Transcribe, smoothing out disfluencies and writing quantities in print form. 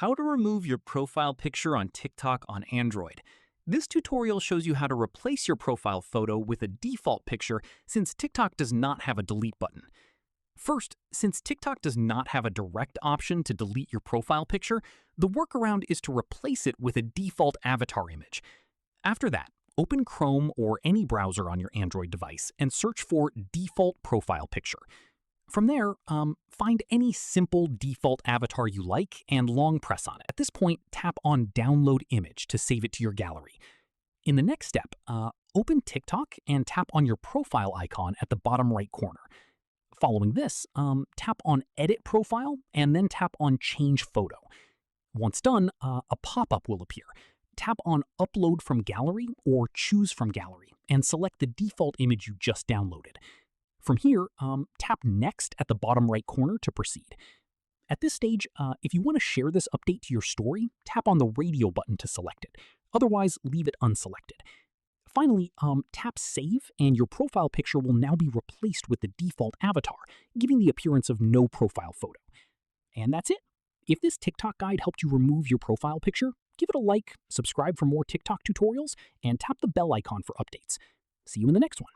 How to remove your profile picture on TikTok on Android. This tutorial shows you how to replace your profile photo with a default picture since TikTok does not have a delete button. First, since TikTok does not have a direct option to delete your profile picture, the workaround is to replace it with a default avatar image. After that, open Chrome or any browser on your Android device and search for default profile picture. From there, find any simple default avatar you like and long press on it. At this point, tap on Download Image to save it to your gallery. In the next step, open TikTok and tap on your profile icon at the bottom right corner. Following this, tap on Edit Profile and then tap on Change Photo. Once done, a pop-up will appear. Tap on Upload from Gallery or Choose from Gallery and select the default image you just downloaded. From here, tap Next at the bottom right corner to proceed. At this stage, if you want to share this update to your story, tap on the radio button to select it. Otherwise, leave it unselected. Finally, tap Save and your profile picture will now be replaced with the default avatar, giving the appearance of no profile photo. And that's it. If this TikTok guide helped you remove your profile picture, give it a like, subscribe for more TikTok tutorials, and tap the bell icon for updates. See you in the next one.